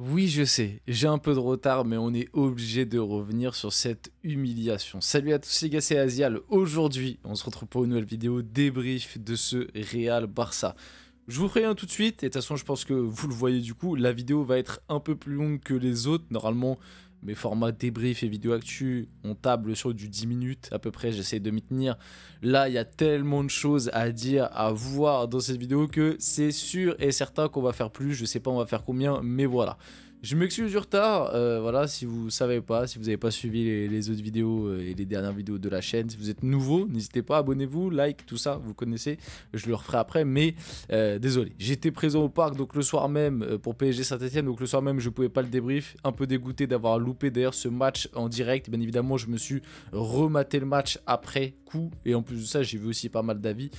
Oui, je sais, j'ai un peu de retard, mais on est obligé de revenir sur cette humiliation. Salut à tous les gars, c'est Azial. Aujourd'hui, on se retrouve pour une nouvelle vidéo débrief de ce Real Barça. Je vous préviens tout de suite, et de toute façon, je pense que vous le voyez du coup, la vidéo va être un peu plus longue que les autres. Normalement, mes formats débrief et vidéo actu, on table sur du 10 minutes à peu près, j'essaie de m'y tenir. Là, il y a tellement de choses à dire, à voir dans cette vidéo que c'est sûr et certain qu'on va faire plus. Je sais pas on va faire combien, mais voilà. Je m'excuse du retard, voilà, si vous savez pas, si vous n'avez pas suivi les autres vidéos et les dernières vidéos de la chaîne, si vous êtes nouveau, n'hésitez pas, abonnez-vous, like, tout ça, vous connaissez, je le referai après, mais désolé. J'étais présent au parc donc le soir même pour PSG Saint-Etienne, donc le soir même je pouvais pas le débrief, un peu dégoûté d'avoir loupé d'ailleurs ce match en direct, bien évidemment je me suis rematé le match après coup, et en plus de ça j'ai vu aussi pas mal d'avis,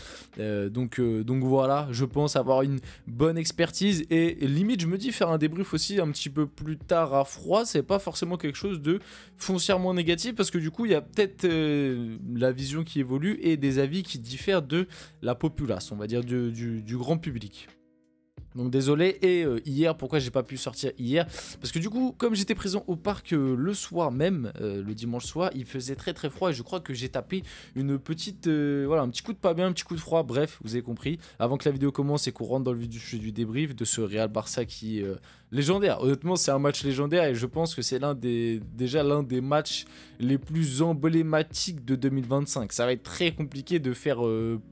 donc voilà, je pense avoir une bonne expertise, et limite je me dis faire un débrief aussi un petit peu plus tard à froid, c'est pas forcément quelque chose de foncièrement négatif, parce que du coup il y a peut-être la vision qui évolue et des avis qui diffèrent de la populace, on va dire du grand public. Donc désolé, et hier, pourquoi j'ai pas pu sortir hier? Parce que du coup, comme j'étais présent au parc le soir même, le dimanche soir, il faisait très très froid et je crois que j'ai tapé une petite, voilà, un petit coup de pas bien, un petit coup de froid, bref, vous avez compris. Avant que la vidéo commence et qu'on rentre dans le vif du débrief de ce Real Barça qui est légendaire. Honnêtement, c'est un match légendaire et je pense que c'est déjà l'un des matchs les plus emblématiques de 2025. Ça va être très compliqué de faire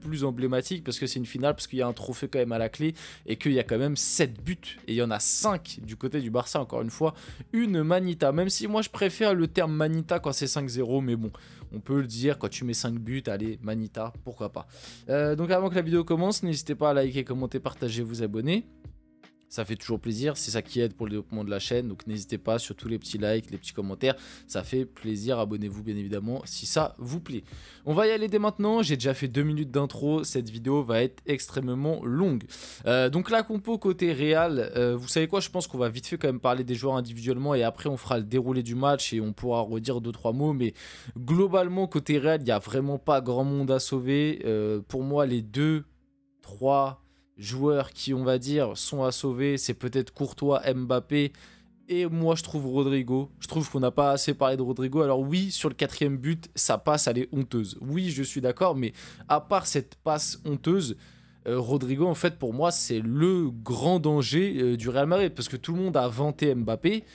plus emblématique parce que c'est une finale, parce qu'il y a un trophée quand même à la clé et qu'il y a quand même 7 buts et il y en a 5 du côté du Barça, encore une fois, une manita, même si moi je préfère le terme manita quand c'est 5-0, mais bon, on peut le dire quand tu mets 5 buts, allez, manita, pourquoi pas. Donc avant que la vidéo commence, n'hésitez pas à liker, commenter, partager, vous abonner. Ça fait toujours plaisir, c'est ça qui aide pour le développement de la chaîne, donc n'hésitez pas sur tous les petits likes, les petits commentaires, ça fait plaisir, abonnez-vous bien évidemment si ça vous plaît. On va y aller dès maintenant, j'ai déjà fait 2 minutes d'intro, cette vidéo va être extrêmement longue. Donc la compo côté Real, vous savez quoi, je pense qu'on va vite fait quand même parler des joueurs individuellement et après on fera le déroulé du match et on pourra redire 2-3 mots, mais globalement côté Real, il n'y a vraiment pas grand monde à sauver. Pour moi les 2-3 joueurs qui, on va dire, sont à sauver, c'est peut-être Courtois, Mbappé, et moi je trouve Rodrigo. Je trouve qu'on n'a pas assez parlé de Rodrigo. Alors oui, sur le 4e but, sa passe, elle est honteuse. Oui, je suis d'accord, mais à part cette passe honteuse, Rodrigo, en fait, pour moi, c'est le grand danger du Real Madrid, parce que tout le monde a vanté Mbappé.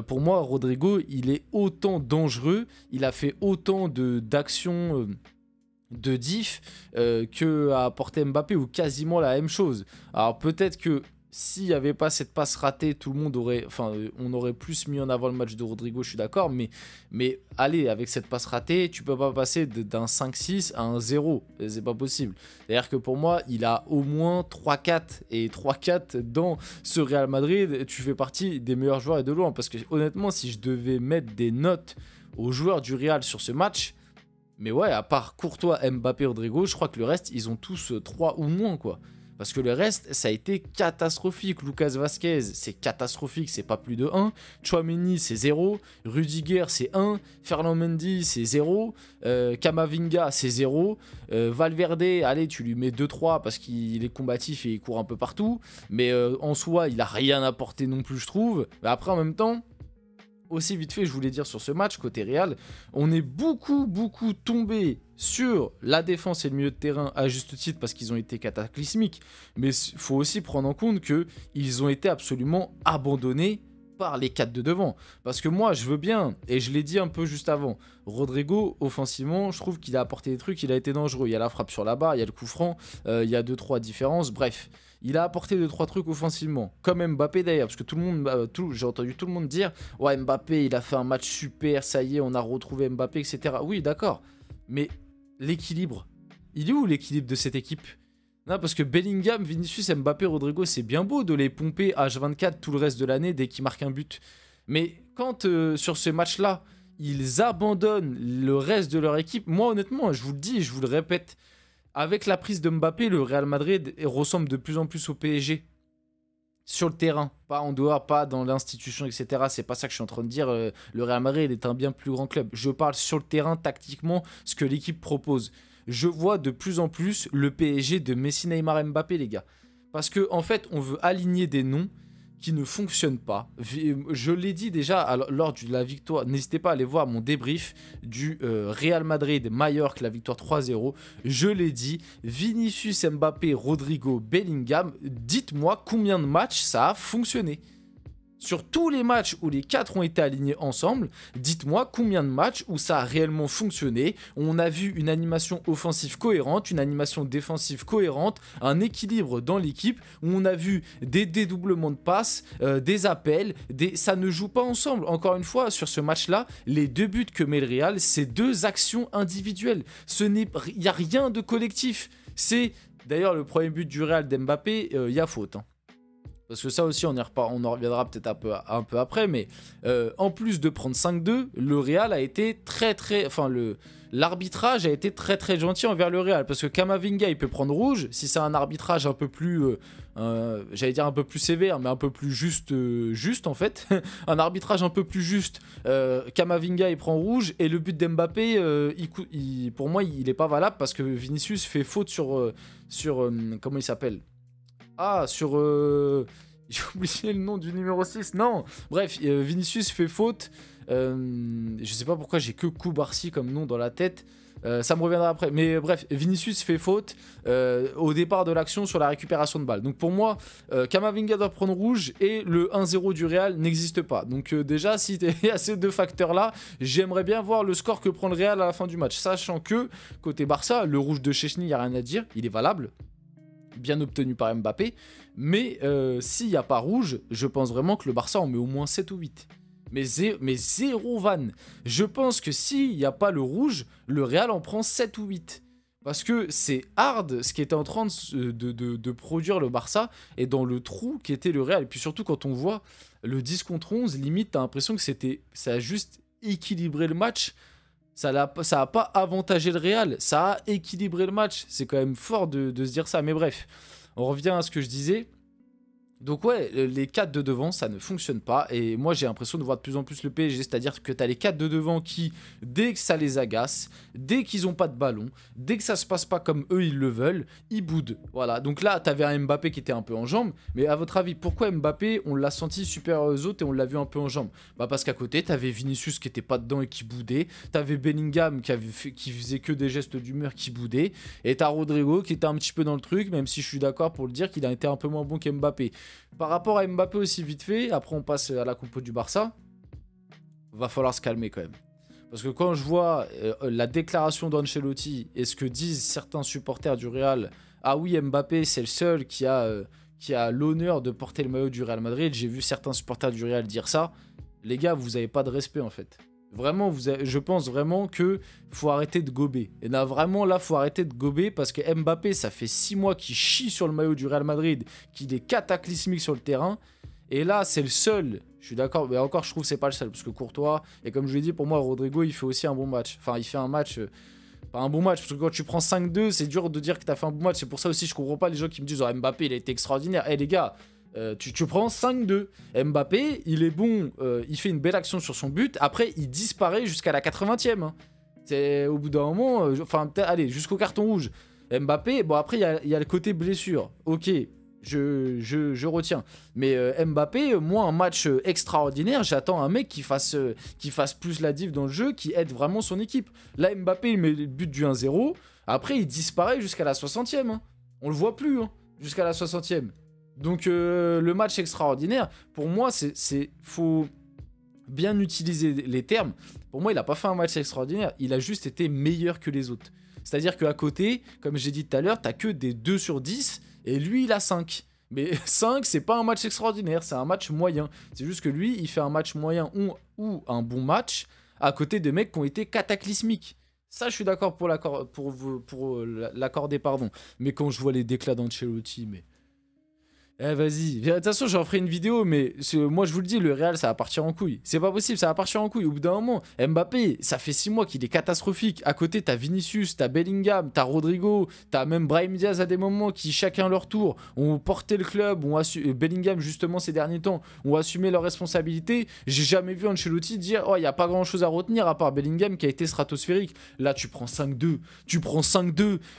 Pour moi, Rodrigo, il est autant dangereux, il a fait autant d'actions de diff que a apporté Mbappé, ou quasiment la même chose. Alors peut-être que s'il n'y avait pas cette passe ratée, tout le monde aurait, enfin, on aurait plus mis en avant le match de Rodrigo, je suis d'accord, mais allez, avec cette passe ratée, tu peux pas passer d'un 5-6 à un 0, c'est pas possible. C'est-à-dire que pour moi, il a au moins 3-4, et 3-4 dans ce Real Madrid, tu fais partie des meilleurs joueurs et de loin, parce que honnêtement, si je devais mettre des notes aux joueurs du Real sur ce match, mais ouais, à part Courtois, Mbappé, Rodrigo, je crois que le reste, ils ont tous 3 ou moins, quoi. Parce que le reste, ça a été catastrophique. Lucas Vazquez, c'est catastrophique, c'est pas plus de 1. Tchouaméni, c'est 0. Rudiger, c'est 1. Ferland Mendy, c'est 0. Camavinga, c'est 0. Valverde, allez, tu lui mets 2-3 parce qu'il est combatif et il court un peu partout. Mais en soi, il a rien apporté non plus, je trouve. Mais après, en même temps, aussi vite fait, je voulais dire sur ce match, côté Real, on est beaucoup tombé sur la défense et le milieu de terrain à juste titre parce qu'ils ont été cataclysmiques. Mais il faut aussi prendre en compte qu'ils ont été absolument abandonnés par les 4 de devant. Parce que moi, je veux bien, et je l'ai dit un peu juste avant, Rodrigo, offensivement, je trouve qu'il a apporté des trucs, il a été dangereux. Il y a la frappe sur la barre, il y a le coup franc, il y a 2-3 différences, bref. Il a apporté 2-3 trucs offensivement, comme Mbappé d'ailleurs, parce que tout le monde, j'ai entendu tout le monde dire « Ouais, Mbappé, il a fait un match super, ça y est, on a retrouvé Mbappé, etc. » Oui, d'accord, mais l'équilibre, il est où l'équilibre de cette équipe? Non, parce que Bellingham, Vinicius, Mbappé, Rodrigo, c'est bien beau de les pomper H24 tout le reste de l'année dès qu'ils marquent un but. Mais quand sur ce match-là, ils abandonnent le reste de leur équipe, moi honnêtement, je vous le dis, je vous le répète, avec la prise de Mbappé, le Real Madrid ressemble de plus en plus au PSG. Sur le terrain, pas en dehors, pas dans l'institution, etc. C'est pas ça que je suis en train de dire. Le Real Madrid est un bien plus grand club. Je parle sur le terrain, tactiquement, ce que l'équipe propose. Je vois de plus en plus le PSG de Messi, Neymar, Mbappé, les gars. Parce que en fait, on veut aligner des noms qui ne fonctionne pas. Je l'ai dit déjà lors de la victoire, n'hésitez pas à aller voir mon débrief du Real Madrid-Mallorca, la victoire 3-0. Je l'ai dit, Vinicius, Mbappé, Rodrigo, Bellingham, dites-moi combien de matchs ça a fonctionné. Sur tous les matchs où les 4 ont été alignés ensemble, dites-moi combien de matchs où ça a réellement fonctionné. On a vu une animation offensive cohérente, une animation défensive cohérente, un équilibre dans l'équipe, où on a vu des dédoublements de passes, des appels, ça ne joue pas ensemble. Encore une fois, sur ce match-là, les 2 buts que met le Real, c'est 2 actions individuelles. Il n'y a rien de collectif. C'est d'ailleurs le premier but du Real d'Mbappé, il y a faute, hein. Parce que ça aussi, on en reviendra peut-être un peu après. Mais en plus de prendre 5-2, le Real a été enfin, l'arbitrage a été très gentil envers le Real. Parce que Camavinga, il peut prendre rouge. Si c'est un arbitrage un peu plus, j'allais dire un peu plus sévère, mais un peu plus juste en fait. Un arbitrage un peu plus juste. Camavinga, il prend rouge. Et le but d'Mbappé, pour moi, il n'est pas valable. Parce que Vinicius fait faute sur comment il s'appelle ? J'ai oublié le nom du numéro 6. Non, bref, Vinicius fait faute. Je sais pas pourquoi j'ai que Koubarsi comme nom dans la tête. Ça me reviendra après. Mais bref, Vinicius fait faute au départ de l'action sur la récupération de balle. Donc pour moi, Camavinga doit prendre rouge et le 1-0 du Real n'existe pas. Donc déjà, si il y a ces 2 facteurs-là, j'aimerais bien voir le score que prend le Real à la fin du match. Sachant que, côté Barça, le rouge de Szczęsny, il n'y a rien à dire. Il est valable. Bien obtenu par Mbappé, mais s'il n'y a pas rouge, je pense vraiment que le Barça en met au moins 7 ou 8. Mais zéro vanne. Je pense que s'il n'y a pas le rouge, le Real en prend 7 ou 8. Parce que c'est hard ce qui était en train de produire le Barça et dans le trou qui était le Real. Et puis surtout quand on voit le 10 contre 11, limite t'as l'impression que ça a juste équilibré le match. Ça n'a pas avantagé le Real, ça a équilibré le match. C'est quand même fort de se dire ça. Mais bref, on revient à ce que je disais. Donc ouais, les 4 de devant, ça ne fonctionne pas. Et moi, j'ai l'impression de voir de plus en plus le PSG. C'est-à-dire que tu as les 4 de devant qui, dès que ça les agace, dès qu'ils n'ont pas de ballon, dès que ça se passe pas comme eux, ils le veulent, ils boudent. Voilà, donc là, tu avais un Mbappé qui était un peu en jambes. Mais à votre avis, pourquoi Mbappé, on l'a senti supérieur aux autres et on l'a vu un peu en jambes? Bah parce qu'à côté, tu avais Vinicius qui était pas dedans et qui boudait. Tu avais Bellingham qui faisait que des gestes d'humeur qui boudait. Et tu as Rodrigo qui était un petit peu dans le truc, même si je suis d'accord pour le dire qu'il a été un peu moins bon qu'Mbappé. Par rapport à Mbappé aussi vite fait, après on passe à la compo du Barça, va falloir se calmer quand même. Parce que quand je vois la déclaration d'Ancelotti et ce que disent certains supporters du Real, ah oui Mbappé c'est le seul qui a l'honneur de porter le maillot du Real Madrid, j'ai vu certains supporters du Real dire ça, les gars vous avez pas de respect en fait. Vraiment, je pense vraiment que faut arrêter de gober. Et là, vraiment, là, faut arrêter de gober parce que Mbappé, ça fait 6 mois qu'il chie sur le maillot du Real Madrid, qu'il est cataclysmique sur le terrain. Et là, c'est le seul. Je suis d'accord, mais encore, je trouve que c'est pas le seul. Parce que Courtois, et comme je l'ai dit, pour moi, Rodrigo, il fait aussi un bon match. Enfin, il fait un match... pas un bon match, parce que quand tu prends 5-2, c'est dur de dire que t'as fait un bon match. C'est pour ça aussi, je comprends pas les gens qui me disent « Oh, Mbappé, il a été extraordinaire. » Eh les gars... tu prends 5-2. Mbappé, il est bon, il fait une belle action sur son but. Après, il disparaît jusqu'à la 80e. Hein. C'est au bout d'un moment, allez, jusqu'au carton rouge. Mbappé, bon, après, il y a le côté blessure. Ok, je retiens. Mais Mbappé, moi, un match extraordinaire, j'attends un mec qui fasse plus la diff dans le jeu, qui aide vraiment son équipe. Là, Mbappé, il met le but du 1-0. Après, il disparaît jusqu'à la 60e. Hein. On le voit plus, hein, jusqu'à la 60e. Donc le match extraordinaire, pour moi, faut bien utiliser les termes. Pour moi, il n'a pas fait un match extraordinaire, il a juste été meilleur que les autres. C'est-à-dire qu'à côté, comme j'ai dit tout à l'heure, t'as que des 2 sur 10 et lui, il a 5. Mais 5, c'est pas un match extraordinaire, c'est un match moyen. C'est juste que lui, il fait un match moyen ou un bon match à côté de mecs qui ont été cataclysmiques. Ça, je suis d'accord pour l'accorder, pardon. Mais quand je vois les déclats d'Ancelotti, mais... Eh vas-y, de toute façon j'en ferai une vidéo, mais moi je vous le dis, le Real ça va partir en couille. C'est pas possible, ça va partir en couille. Au bout d'un moment, Mbappé, ça fait 6 mois qu'il est catastrophique. À côté, t'as Vinicius, t'as Bellingham, t'as Rodrigo, t'as même Brahim Diaz à des moments qui, chacun leur tour, ont porté le club, Bellingham justement ces derniers temps, ont assumé leurs responsabilités. J'ai jamais vu Ancelotti dire « Oh, il n'y a pas grand chose à retenir à part Bellingham qui a été stratosphérique. » Là, tu prends 5-2,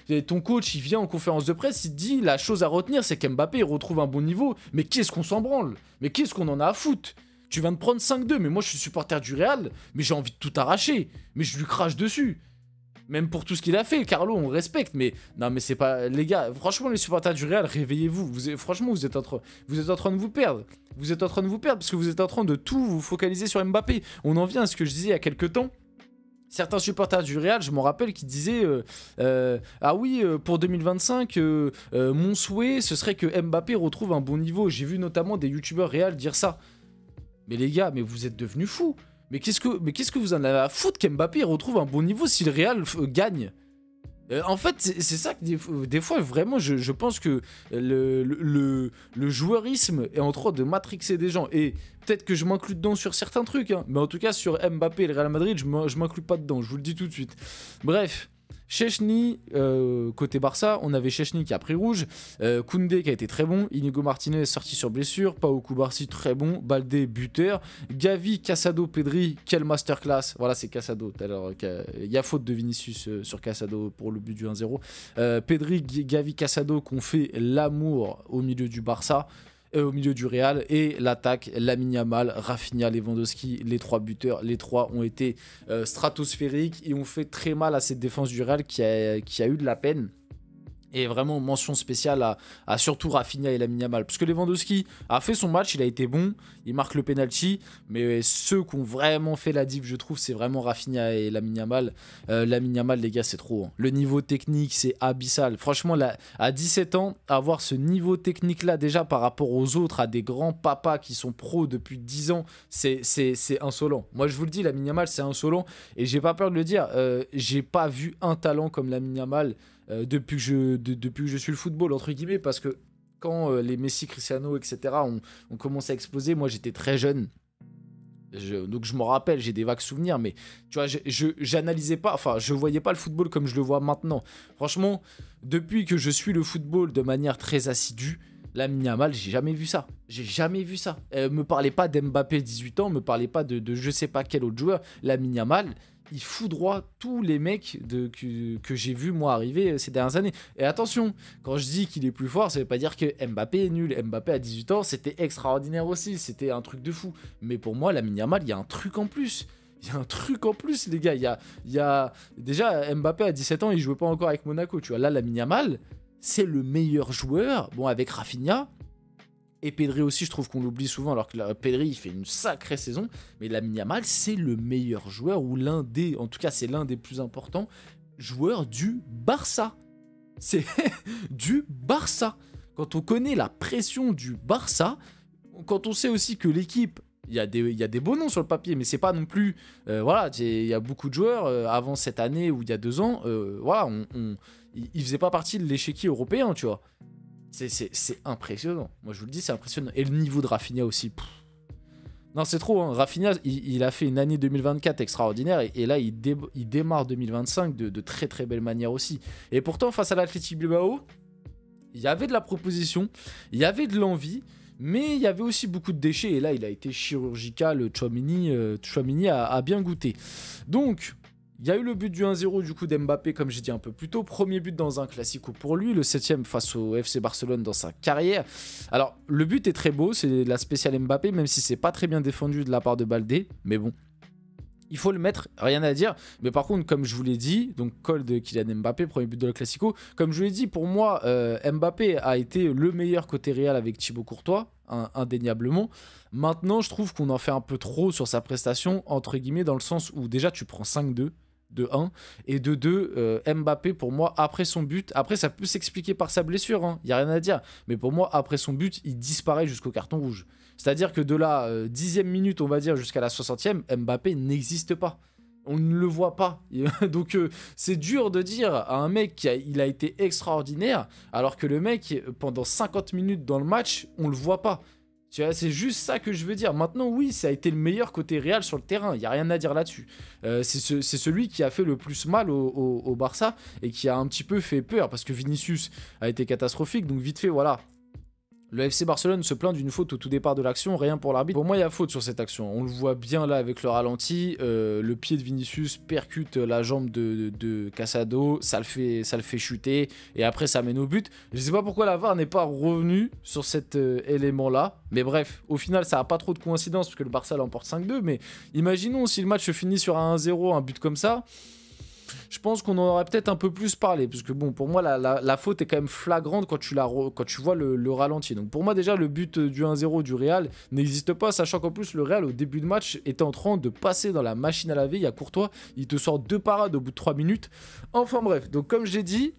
et ton coach, il vient en conférence de presse, il te dit « La chose à retenir, c'est qu'Mbappé, il retrouve un bon niveau, mais qu'est-ce qu'on s'en branle? Mais qu'est-ce qu'on en a à foutre? Tu viens de prendre 5-2, mais moi je suis supporter du Real, mais j'ai envie de tout arracher. Mais je lui crache dessus. Même pour tout ce qu'il a fait, Carlo, on respecte, mais non, mais c'est pas... Les gars, franchement, les supporters du Real, réveillez-vous. Franchement, vous êtes en train de vous perdre. Vous êtes en train de vous perdre parce que vous êtes en train de tout vous focaliser sur Mbappé. On en vient à ce que je disais il y a quelques temps. Certains supporters du Real, je m'en rappelle, qui disaient ah oui, pour 2025, mon souhait, ce serait que Mbappé retrouve un bon niveau. J'ai vu notamment des youtubeurs Real dire ça. Mais les gars, mais vous êtes devenus fous. Mais qu'est-ce que vous en avez à foutre qu'Mbappé retrouve un bon niveau si le Real gagne? En fait, c'est ça que des fois, vraiment, je pense que le joueurisme est en train de matrixer des gens. Et peut-être que je m'inclus dedans sur certains trucs, hein, mais en tout cas, sur Mbappé et le Real Madrid, je m'inclus pas dedans, je vous le dis tout de suite. Bref. Chechny, côté Barça, on avait Chechny qui a pris rouge, Koundé qui a été très bon, Inigo Martinez sorti sur blessure, Pau Cubarsí très bon, Baldé buteur, Gavi, Casado, Pedri, quel masterclass, voilà c'est Casado, alors il y a faute de Vinicius sur Casado pour le but du 1-0, Pedri, Gavi, Casado qui ont fait l'amour au milieu du Barça, au milieu du Real, et l'attaque, Lamine Yamal, Rafinha, Lewandowski, les 3 buteurs, les 3 ont été stratosphériques et ont fait très mal à cette défense du Real qui a eu de la peine. Et vraiment mention spéciale à surtout Rafinha et Lamine Yamal. Parce que Lewandowski a fait son match, il a été bon, il marque le penalty. Mais ceux qui ont vraiment fait la diff, je trouve, c'est vraiment Rafinha et Lamine Yamal. Lamine Yamal, les gars, c'est trop. Hein. Le niveau technique, c'est abyssal. Franchement, là, à 17 ans, avoir ce niveau technique-là, déjà par rapport aux autres, à des grands papas qui sont pros depuis 10 ans, c'est insolent. Moi, je vous le dis, Lamine Yamal, c'est insolent. Et j'ai pas peur de le dire, j'ai pas vu un talent comme Lamine Yamal depuis que je suis le football, entre guillemets, parce que quand les Messi, Cristiano, etc. ont commencé à exploser, moi j'étais très jeune. Donc je m'en rappelle, j'ai des vagues souvenirs, mais tu vois, j'analysais pas, enfin je voyais pas le football comme je le vois maintenant. Franchement, depuis que je suis le football de manière très assidue, Lamine Yamal, j'ai jamais vu ça. J'ai jamais vu ça. Me parlez pas d'Mbappé 18 ans, me parlez pas de je sais pas quel autre joueur. Lamine Yamal, il foudroie tous les mecs que j'ai vu moi arriver ces dernières années. Et attention, quand je dis qu'il est plus fort, ça veut pas dire que Mbappé est nul. Mbappé à 18 ans, c'était extraordinaire aussi, c'était un truc de fou. Mais pour moi, Lamine Yamal, il y a un truc en plus. Il y a un truc en plus, les gars. Il y a... Déjà, Mbappé à 17 ans, il jouait pas encore avec Monaco. Tu vois, là, Lamine Yamal, c'est le meilleur joueur. Bon, avec Rafinha. Et Pedri aussi, je trouve qu'on l'oublie souvent, alors que Pedri, il fait une sacrée saison. Mais Lamine Yamal, c'est le meilleur joueur, ou en tout cas, c'est l'un des plus importants joueurs du Barça. C'est du Barça. Quand on connaît la pression du Barça, quand on sait aussi que l'équipe, il y a des beaux noms sur le papier, mais c'est pas non plus... voilà, il y a beaucoup de joueurs, avant cette année ou il y a 2 ans, voilà, ils faisaient pas partie de l'échiquier européen, tu vois. C'est impressionnant. Moi, je vous le dis, c'est impressionnant. Et le niveau de Rafinha aussi. Non, c'est trop. Hein. Rafinha, il a fait une année 2024 extraordinaire. Et là, il démarre 2025 de très très belle manière aussi. Et pourtant, face à l'Athletic Bilbao, il y avait de la proposition, il y avait de l'envie, mais il y avait aussi beaucoup de déchets. Et là, il a été chirurgical. Tchouaméni a bien goûté. Donc... il y a eu le but du 1-0 du coup d'Mbappé, comme j'ai dit un peu plus tôt. Premier but dans un classico pour lui, le 7ème face au FC Barcelone dans sa carrière. Alors, le but est très beau, c'est la spéciale Mbappé, même si c'est pas très bien défendu de la part de Baldé. Mais bon, il faut le mettre, rien à dire. Mais par contre, comme je vous l'ai dit, donc call de Kylian Mbappé, premier but de la classico. Comme je vous l'ai dit, pour moi, Mbappé a été le meilleur côté Real avec Thibaut Courtois, indéniablement. Maintenant, je trouve qu'on en fait un peu trop sur sa prestation, entre guillemets, dans le sens où déjà tu prends 5-2. De 1 et de 2 Mbappé pour moi après son but, après ça peut s'expliquer par sa blessure, hein, y a rien à dire, mais pour moi après son but il disparaît jusqu'au carton rouge, c'est à dire que de la 10e minute on va dire jusqu'à la 60e, Mbappé n'existe pas, on ne le voit pas. Donc c'est dur de dire à un mec qu'il a été extraordinaire alors que le mec pendant 50 minutes dans le match on le voit pas. Tu vois, c'est juste ça que je veux dire. Maintenant, oui, ça a été le meilleur côté Real sur le terrain. Il n'y a rien à dire là-dessus. C'est celui qui a fait le plus mal au Barça et qui a un petit peu fait peur parce que Vinicius a été catastrophique. Donc, vite fait, voilà. Le FC Barcelone se plaint d'une faute au tout départ de l'action, rien pour l'arbitre. Pour moi, il y a faute sur cette action. On le voit bien là avec le ralenti. Le pied de Vinicius percute la jambe de Casado, ça le fait chuter et après ça mène au but. Je sais pas pourquoi la VAR n'est pas revenue sur cet élément-là. Mais bref, au final, ça n'a pas trop de coïncidence parce que le Barça l'emporte 5-2. Mais imaginons si le match se finit sur un 1-0, un but comme ça. Je pense qu'on en aurait peut-être un peu plus parlé, parce que bon, pour moi, la faute est quand même flagrante quand tu vois le ralenti. Donc pour moi, déjà, le but du 1-0 du Real n'existe pas, sachant qu'en plus, le Real, au début de match, était en train de passer dans la machine à laver. Il y a Courtois, il te sort 2 parades au bout de 3 minutes. Enfin bref, donc comme j'ai dit...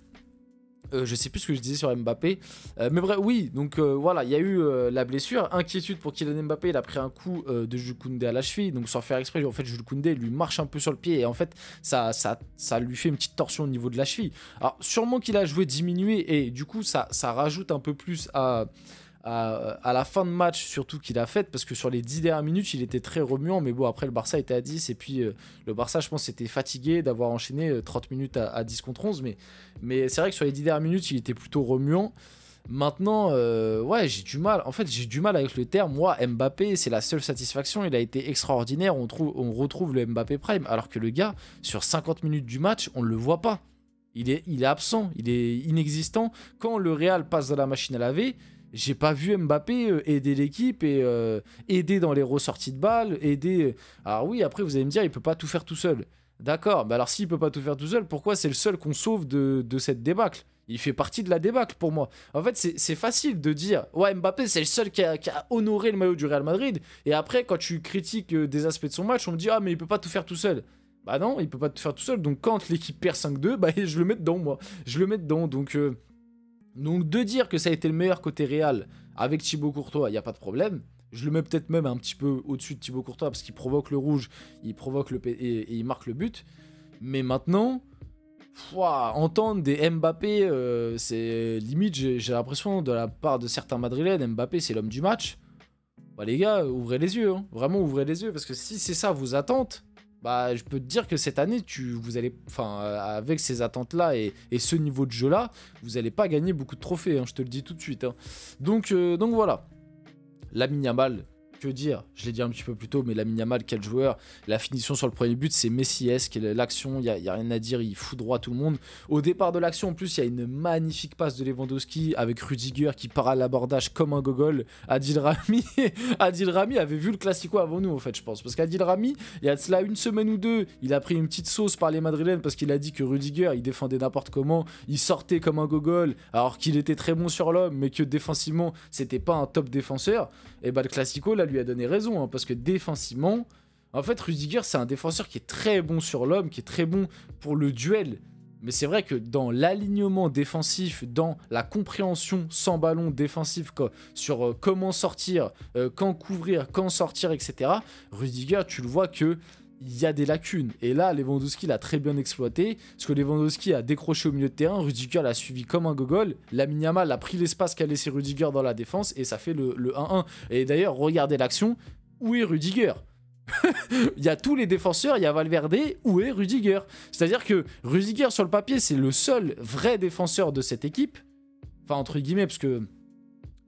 je sais plus ce que je disais sur Mbappé, mais bref, oui, donc voilà, il y a eu la blessure, inquiétude pour Kylian Mbappé, il a pris un coup de Jules Koundé à la cheville, donc sans faire exprès, en fait Jules Koundé lui marche un peu sur le pied et en fait ça lui fait une petite torsion au niveau de la cheville. Alors sûrement qu'il a joué diminué et du coup ça rajoute un peu plus à la fin de match, surtout qu'il a faite, parce que sur les 10 dernières minutes, il était très remuant, mais bon, après le Barça était à 10, et puis le Barça, je pense, était fatigué d'avoir enchaîné 30 minutes à 10 contre 11, mais c'est vrai que sur les 10 dernières minutes, il était plutôt remuant. Maintenant, ouais, j'ai du mal. En fait, j'ai du mal avec le terme. Moi, Mbappé, c'est la seule satisfaction. Il a été extraordinaire. On retrouve le Mbappé Prime, alors que le gars, sur 50 minutes du match, on ne le voit pas. Il est absent, il est inexistant. Quand le Real passe dans la machine à laver, j'ai pas vu Mbappé aider l'équipe et aider dans les ressorties de balles, aider... Alors oui, après vous allez me dire, il peut pas tout faire tout seul. D'accord, mais alors s'il peut pas tout faire tout seul, pourquoi c'est le seul qu'on sauve de cette débâcle? Il fait partie de la débâcle pour moi. En fait, c'est facile de dire, ouais, Mbappé c'est le seul qui a honoré le maillot du Real Madrid, et après quand tu critiques des aspects de son match, on me dit, ah mais il peut pas tout faire tout seul. Bah non, il peut pas tout faire tout seul, donc quand l'équipe perd 5-2, bah je le mets dedans moi. Je le mets dedans, donc de dire que ça a été le meilleur côté Real avec Thibaut Courtois, il n'y a pas de problème. Je le mets peut-être même un petit peu au-dessus de Thibaut Courtois parce qu'il provoque le rouge, il provoque et il marque le but. Mais maintenant, entendre des Mbappé, c'est limite, j'ai l'impression de la part de certains Madrilènes, Mbappé c'est l'homme du match. Bah les gars, ouvrez les yeux, hein. Vraiment ouvrez les yeux parce que si c'est ça vos attentes, bah, je peux te dire que cette année, vous allez, avec ces attentes-là et ce niveau de jeu-là, vous n'allez pas gagner beaucoup de trophées, hein, je te le dis tout de suite. Hein. Donc voilà, Lamine Yamal, que dire? Je l'ai dit un petit peu plus tôt, mais Lamine Yamal, quel joueur. La finition sur le premier but, c'est Messi-esque. L'action, il n'y a rien à dire, il fout droit tout le monde. Au départ de l'action, en plus, il y a une magnifique passe de Lewandowski avec Rudiger qui part à l'abordage comme un gogol. Adil Rami avait vu le Classico avant nous, en fait, je pense. Parce qu'Adil Rami, il y a de cela une semaine ou deux, il a pris une petite sauce par les Madrilènes parce qu'il a dit que Rudiger, il défendait n'importe comment, il sortait comme un gogol, alors qu'il était très bon sur l'homme, mais que défensivement, c'était pas un top défenseur. Et bah le Classico, là, lui a donné raison, hein, parce que défensivement, en fait, Rudiger, c'est un défenseur qui est très bon sur l'homme, qui est très bon pour le duel. Mais c'est vrai que dans l'alignement défensif, dans la compréhension sans ballon défensif, sur comment sortir, quand couvrir, quand sortir, etc., Rudiger, tu le vois que il y a des lacunes. Et là, Lewandowski l'a très bien exploité, parce que Lewandowski a décroché au milieu de terrain, Rudiger l'a suivi comme un gogol, Lamine Yamal a pris l'espace qu'a laissé Rudiger dans la défense, et ça fait le 1-1. Et d'ailleurs, regardez l'action, où est Rudiger? Il y a tous les défenseurs, il y a Valverde, où est Rudiger? C'est-à-dire que Rudiger, sur le papier, c'est le seul vrai défenseur de cette équipe, enfin, entre guillemets, parce que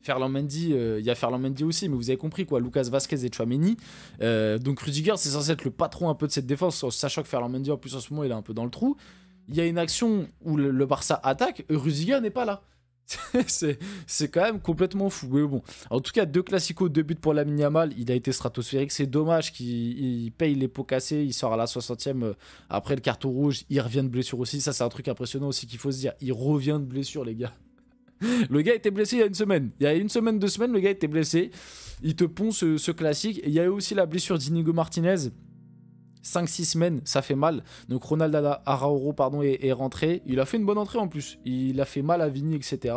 Ferland Mendy, il y a Ferland Mendy aussi, mais vous avez compris quoi, Lucas Vazquez et Tchouaméni. Donc Rudiger, c'est censé être le patron un peu de cette défense, sachant que Ferland Mendy, en plus en ce moment, il est un peu dans le trou. Il y a une action où le Barça attaque, Rudiger n'est pas là. C'est quand même complètement fou. Mais bon, en tout cas, 2 classicos, 2 buts pour Lamine Yamal. Il a été stratosphérique. C'est dommage qu'il paye les pots cassés. Il sort à la 60e après le carton rouge. Il revient de blessure aussi. Ça, c'est un truc impressionnant aussi qu'il faut se dire. Il revient de blessure, les gars. Le gars était blessé il y a une semaine. Il y a une semaine, 2 semaines, le gars était blessé. Il te pond ce classique. Et il y a eu aussi la blessure d'Inigo Martinez. 5-6 semaines, ça fait mal. Donc Ronald Araújo est rentré. Il a fait une bonne entrée en plus. Il a fait mal à Vini, etc.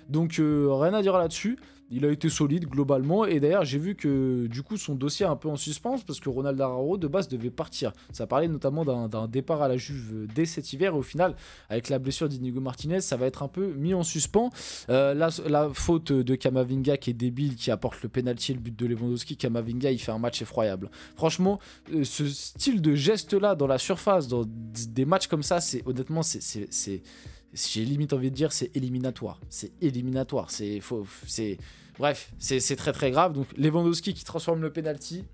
Donc rien à dire là-dessus. Il a été solide globalement. Et d'ailleurs, j'ai vu que du coup, son dossier est un peu en suspens parce que Ronald Araújo de base devait partir. Ça parlait notamment d'un départ à la Juve dès cet hiver. Et au final, avec la blessure d'Inigo Martinez, ça va être un peu mis en suspens. La faute de Camavinga qui est débile, qui apporte le penalty et le but de Lewandowski. Camavinga, il fait un match effroyable. Franchement, ce style de geste-là dans la surface, dans des matchs comme ça, honnêtement, j'ai limite envie de dire c'est éliminatoire. C'est éliminatoire. Bref, c'est très très grave. Donc Lewandowski qui transforme le penalty.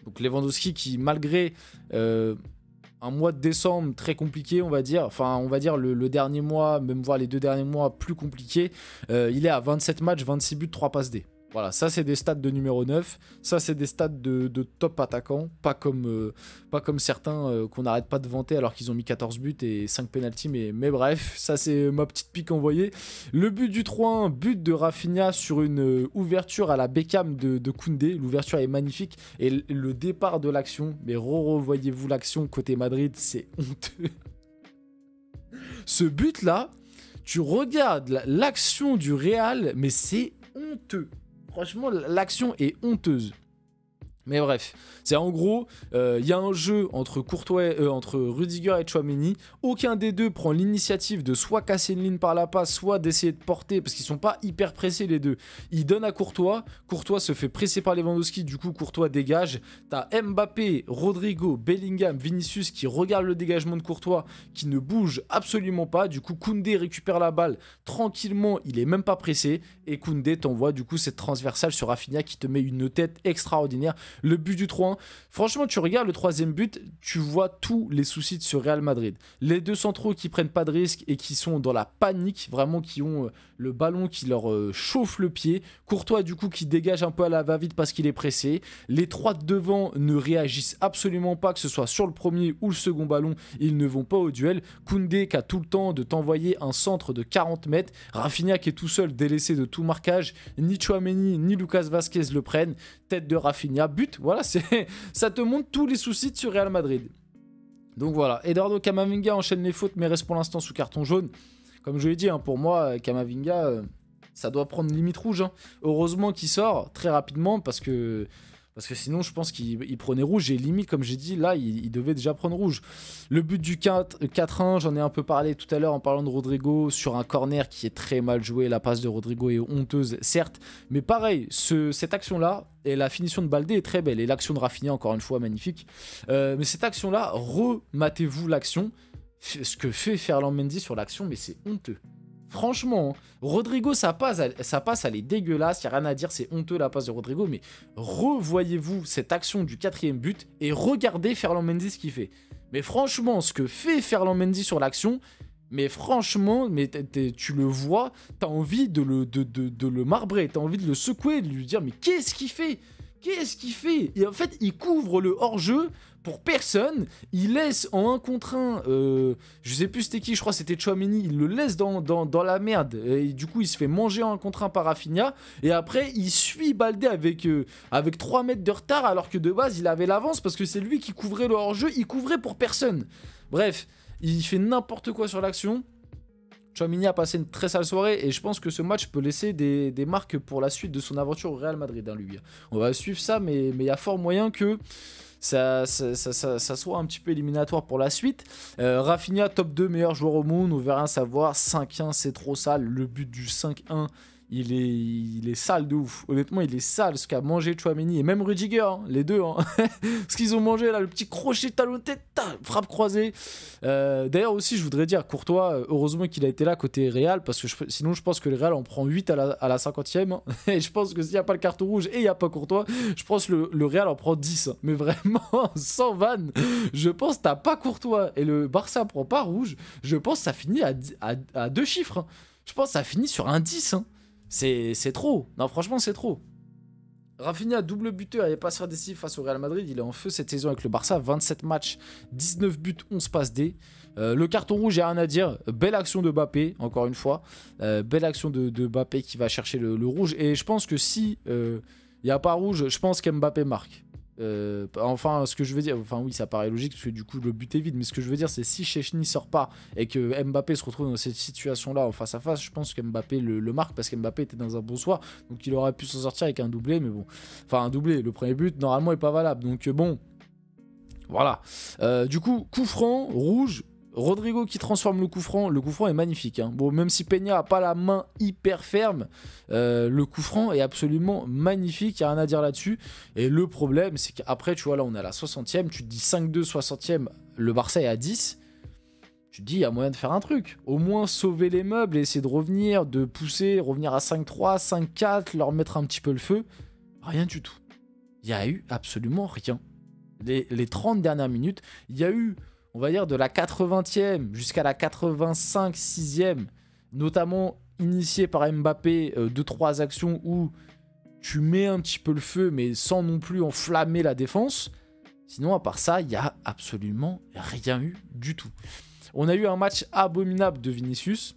Donc Lewandowski qui, malgré un mois de décembre très compliqué, on va dire, enfin on va dire le dernier mois, même voire les 2 derniers mois plus compliqués, il est à 27 matchs, 26 buts, 3 passes D. Voilà, ça c'est des stats de numéro 9, ça c'est des stats de top attaquant, pas comme certains qu'on n'arrête pas de vanter alors qu'ils ont mis 14 buts et 5 pénaltys, mais bref, ça c'est ma petite pique envoyée. Le but du 3-1, but de Rafinha sur une ouverture à la Beckham de Koundé, l'ouverture est magnifique, et le départ de l'action, mais revoyez-vous l'action côté Madrid, c'est honteux. Ce but là, tu regardes l'action du Real, mais c'est honteux. Franchement, l'action est honteuse. Mais bref, c'est en gros, il y a un jeu entre entre Rudiger et Tchouaméni. Aucun des deux prend l'initiative de soit casser une ligne par la passe, soit d'essayer de porter, parce qu'ils sont pas hyper pressés les deux. Ils donnent à Courtois, Courtois se fait presser par Lewandowski, du coup Courtois dégage. T'as Mbappé, Rodrigo, Bellingham, Vinicius qui regardent le dégagement de Courtois, qui ne bouge absolument pas. Du coup Koundé récupère la balle tranquillement, il est même pas pressé. Et Koundé t'envoie du coup cette transversale sur Rafinha qui te met une tête extraordinaire. Le but du 3-1, franchement tu regardes le 3e but, tu vois tous les soucis de ce Real Madrid. Les deux centraux qui prennent pas de risque et qui sont dans la panique, vraiment qui ont le ballon qui leur chauffe le pied. Courtois du coup qui dégage un peu à la va-vite parce qu'il est pressé. Les 3 de devant ne réagissent absolument pas, que ce soit sur le premier ou le second ballon, ils ne vont pas au duel. Koundé qui a tout le temps de t'envoyer un centre de 40 mètres. Rafinha qui est tout seul délaissé de tout marquage. Ni Tchouaméni ni Lucas Vazquez le prennent. Tête de Rafinha, but. Voilà, ça te montre tous les soucis de ce Real Madrid. Donc voilà, Eduardo Camavinga enchaîne les fautes mais reste pour l'instant sous carton jaune. Comme je l'ai dit, hein, pour moi, Camavinga, ça doit prendre limite rouge. Hein. Heureusement qu'il sort très rapidement parce que sinon je pense qu'il prenait rouge et limite comme j'ai dit là il devait déjà prendre rouge. Le but du 4-1, j'en ai un peu parlé tout à l'heure en parlant de Rodrigo sur un corner qui est très mal joué. La passe de Rodrigo est honteuse certes, mais pareil cette action là et la finition de Baldé est très belle et l'action de Rafinha encore une fois magnifique, mais cette action là, rematez-vous l'action, ce que fait Ferland Mendy sur l'action, mais c'est honteux. Franchement, Rodrigo, sa passe, elle est dégueulasse, il n'y a rien à dire, c'est honteux la passe de Rodrigo, mais revoyez-vous cette action du 4e but et regardez Ferland Mendy ce qu'il fait. Mais franchement, ce que fait Ferland Mendy sur l'action, mais franchement, tu le vois, t'as envie de le marbrer, t'as envie de le secouer, de lui dire mais qu'est-ce qu'il fait ? Qu'est-ce qu'il fait ? Et en fait, il couvre le hors-jeu pour personne. Il laisse en 1 contre 1, je sais plus c'était qui, je crois c'était Tchouaméni, il le laisse dans la merde. Et du coup, il se fait manger en 1 contre 1 par Rafinha. Et après, il suit Baldé avec 3 mètres de retard, alors que de base, il avait l'avance parce que c'est lui qui couvrait le hors-jeu. Il couvrait pour personne. Bref, il fait n'importe quoi sur l'action. Tchouaméni a passé une très sale soirée et je pense que ce match peut laisser des marques pour la suite de son aventure au Real Madrid, hein, lui. On va suivre ça, mais il y a fort moyen que ça soit un petit peu éliminatoire pour la suite. Rafinha, top 2 meilleur joueur au monde, on verra rien savoir. 5-1, c'est trop sale. Le but du 5-1, il est sale de ouf. Honnêtement, il est sale ce qu'a mangé Tchouaméni et même Rudiger, hein, les deux. Hein. Ce qu'ils ont mangé là, le petit crochet talon de tête, frappe croisée. D'ailleurs aussi, je voudrais dire, Courtois, heureusement qu'il a été là côté Real, parce que sinon je pense que le Real en prend 8 à la 50e. Hein. Et je pense que s'il n'y a pas le carton rouge et il n'y a pas Courtois, je pense que le Real en prend 10. Hein. Mais vraiment, sans vanne, je pense que t'as pas Courtois et le Barça prend pas rouge, je pense que ça finit à 2 chiffres. Hein. Je pense que ça finit sur un 10. Hein. C'est trop. Non, franchement, c'est trop. Rafinha, double buteur et passeur décisif face au Real Madrid. Il est en feu cette saison avec le Barça. 27 matchs, 19 buts, 11 passes D. Le carton rouge, il n'y a rien à dire. Belle action de Mbappé, encore une fois. Belle action de Mbappé qui va chercher le rouge. Et je pense que si il n'y a pas rouge, je pense qu'Mbappé marque. Enfin, ce que je veux dire, enfin oui, ça paraît logique parce que du coup le but est vide, mais ce que je veux dire, c'est si Szczęsny sort pas et que Mbappé se retrouve dans cette situation-là en face à face, je pense que Mbappé le marque parce qu'Mbappé était dans un bon soir, donc il aurait pu s'en sortir avec un doublé, mais bon, enfin un doublé, le premier but normalement est pas valable, donc bon, voilà. Du coup, coup franc, rouge. Rodrigo qui transforme le coup franc est magnifique. Hein. Bon, même si Peña n'a pas la main hyper ferme, le coup franc est absolument magnifique, il n'y a rien à dire là-dessus. Et le problème, c'est qu'après, tu vois, là on est à la 60e, tu te dis 5-2, 60e, le Barça est à 10. Tu te dis, il y a moyen de faire un truc. Au moins sauver les meubles et essayer de revenir, de pousser, revenir à 5-3, 5-4, leur mettre un petit peu le feu. Rien du tout. Il y a eu absolument rien. Les 30 dernières minutes, il y a eu, on va dire, de la 80e jusqu'à la 85, 6e, notamment initié par Mbappé, 2-3 actions où tu mets un petit peu le feu, mais sans non plus enflammer la défense. Sinon, à part ça, il n'y a absolument rien eu du tout. On a eu un match abominable de Vinicius.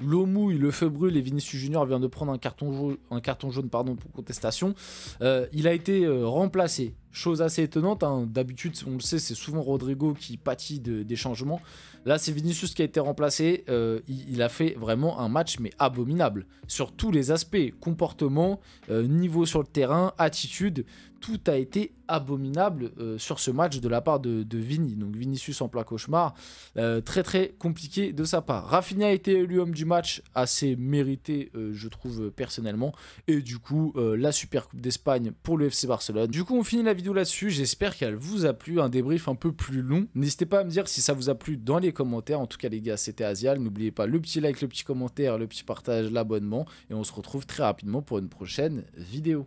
L'eau mouille, le feu brûle et Vinicius Junior vient de prendre un carton jaune pour contestation. Il a été remplacé. Chose assez étonnante, hein. D'habitude, on le sait, c'est souvent Rodrigo qui pâtit des changements. Là, c'est Vinicius qui a été remplacé. Il a fait vraiment un match, mais abominable. Sur tous les aspects, comportement, niveau sur le terrain, attitude, tout a été abominable sur ce match de la part de Vini. Donc Vinicius en plein cauchemar, très très compliqué de sa part. Rafinha a été élu homme du match, assez mérité je trouve personnellement. Et du coup, la Super Coupe d'Espagne pour le FC Barcelone. Du coup, on finit la vidéo là-dessus. J'espère qu'elle vous a plu, un débrief un peu plus long. N'hésitez pas à me dire si ça vous a plu dans les commentaires. En tout cas les gars, c'était Azial. N'oubliez pas le petit like, le petit commentaire, le petit partage, l'abonnement. Et on se retrouve très rapidement pour une prochaine vidéo.